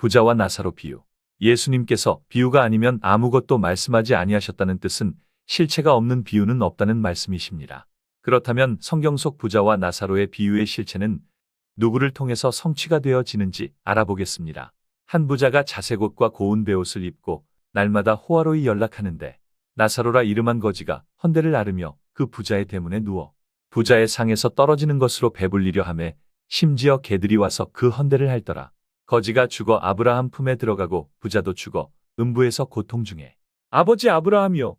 부자와 나사로 비유. 예수님께서 비유가 아니면 아무것도 말씀하지 아니하셨다는 뜻은 실체가 없는 비유는 없다는 말씀이십니다. 그렇다면 성경 속 부자와 나사로의 비유의 실체는 누구를 통해서 성취가 되어지는지 알아보겠습니다. 한 부자가 자색 옷과 고운 베옷을 입고 날마다 호화로이 연락하는데 나사로라 이름한 거지가 헌대를 앓으며 그 부자의 대문에 누워 부자의 상에서 떨어지는 것으로 배불리려 하매 심지어 개들이 와서 그 헌대를 핥더라. 거지가 죽어 아브라함 품에 들어가고 부자도 죽어 음부에서 고통 중에 아버지 아브라함이여,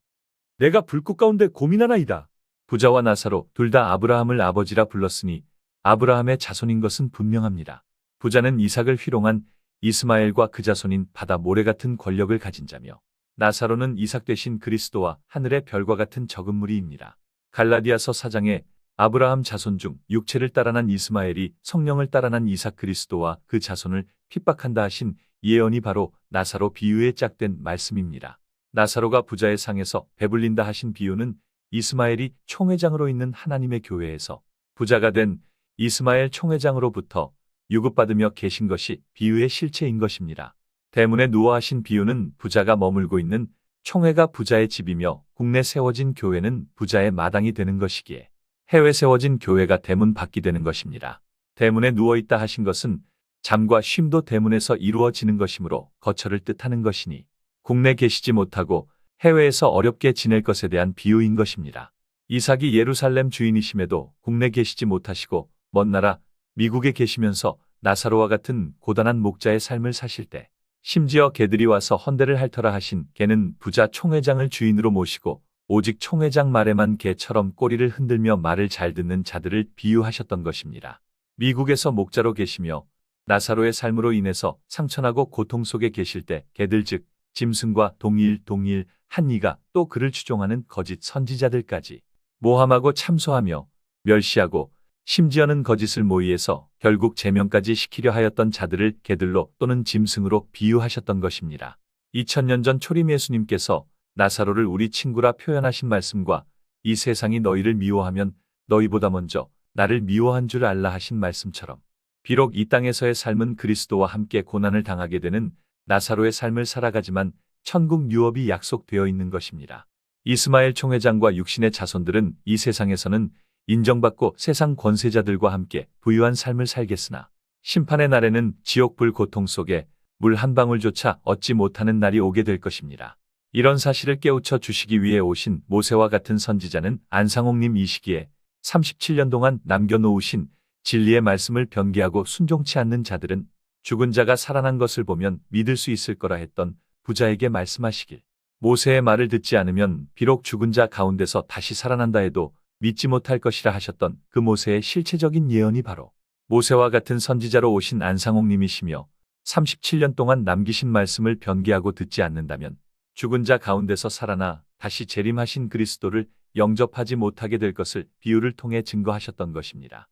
내가 불꽃 가운데 고민하나이다. 부자와 나사로 둘 다 아브라함을 아버지라 불렀으니 아브라함의 자손인 것은 분명합니다. 부자는 이삭을 희롱한 이스마엘과 그 자손인 바다 모래 같은 권력을 가진 자며 나사로는 이삭 대신 그리스도와 하늘의 별과 같은 적은 무리입니다. 갈라디아서 4장에 아브라함 자손 중 육체를 따라 난 이스마엘이 성령을 따라 난 이삭 그리스도와 그 자손을 핍박한다 하신 예언이 바로 나사로 비유에 짝된 말씀입니다. 나사로가 부자의 상에서 배불린다 하신 비유는 이스마엘이 총회장으로 있는 하나님의 교회에서 부자가 된 이스마엘 총회장으로부터 유급받으며 계신 것이 비유의 실체인 것입니다. 대문에 누워 하신 비유는 부자가 머물고 있는 총회가 부자의 집이며 국내 세워진 교회는 부자의 마당이 되는 것이기에 해외 세워진 교회가 대문 밖이 되는 것입니다. 대문에 누워있다 하신 것은 잠과 쉼도 대문에서 이루어지는 것이므로 거처를 뜻하는 것이니 국내 계시지 못하고 해외에서 어렵게 지낼 것에 대한 비유인 것입니다. 이삭이 예루살렘 주인이심에도 국내 계시지 못하시고 먼 나라 미국에 계시면서 나사로와 같은 고단한 목자의 삶을 사실 때 심지어 개들이 와서 헌대를 핥더라 하신 개는 부자 총회장을 주인으로 모시고 오직 총회장 말에만 개처럼 꼬리를 흔들며 말을 잘 듣는 자들을 비유하셨던 것입니다. 미국에서 목자로 계시며 나사로의 삶으로 인해서 상처나고 고통 속에 계실 때 개들 즉 짐승과 동일 한 이가 또 그를 추종하는 거짓 선지자들까지 모함하고 참소하며 멸시하고 심지어는 거짓을 모의해서 결국 제명까지 시키려 하였던 자들을 개들로 또는 짐승으로 비유하셨던 것입니다. 2000년 전 초림 예수님께서 나사로를 우리 친구라 표현하신 말씀과 이 세상이 너희를 미워하면 너희보다 먼저 나를 미워한 줄 알라 하신 말씀처럼 비록 이 땅에서의 삶은 그리스도와 함께 고난을 당하게 되는 나사로의 삶을 살아가지만 천국 유업이 약속되어 있는 것입니다. 이스마엘 총회장과 육신의 자손들은 이 세상에서는 인정받고 세상 권세자들과 함께 부유한 삶을 살겠으나 심판의 날에는 지옥불 고통 속에 물 한 방울조차 얻지 못하는 날이 오게 될 것입니다. 이런 사실을 깨우쳐 주시기 위해 오신 모세와 같은 선지자는 안상홍님 이 시기에 37년 동안 남겨놓으신 진리의 말씀을 변개하고 순종치 않는 자들은 죽은 자가 살아난 것을 보면 믿을 수 있을 거라 했던 부자에게 말씀하시길, 모세의 말을 듣지 않으면 비록 죽은 자 가운데서 다시 살아난다 해도 믿지 못할 것이라 하셨던 그 모세의 실체적인 예언이 바로 모세와 같은 선지자로 오신 안상홍님이시며 37년 동안 남기신 말씀을 변개하고 듣지 않는다면 죽은 자 가운데서 살아나 다시 재림하신 그리스도를 영접하지 못하게 될 것을 비유를 통해 증거하셨던 것입니다.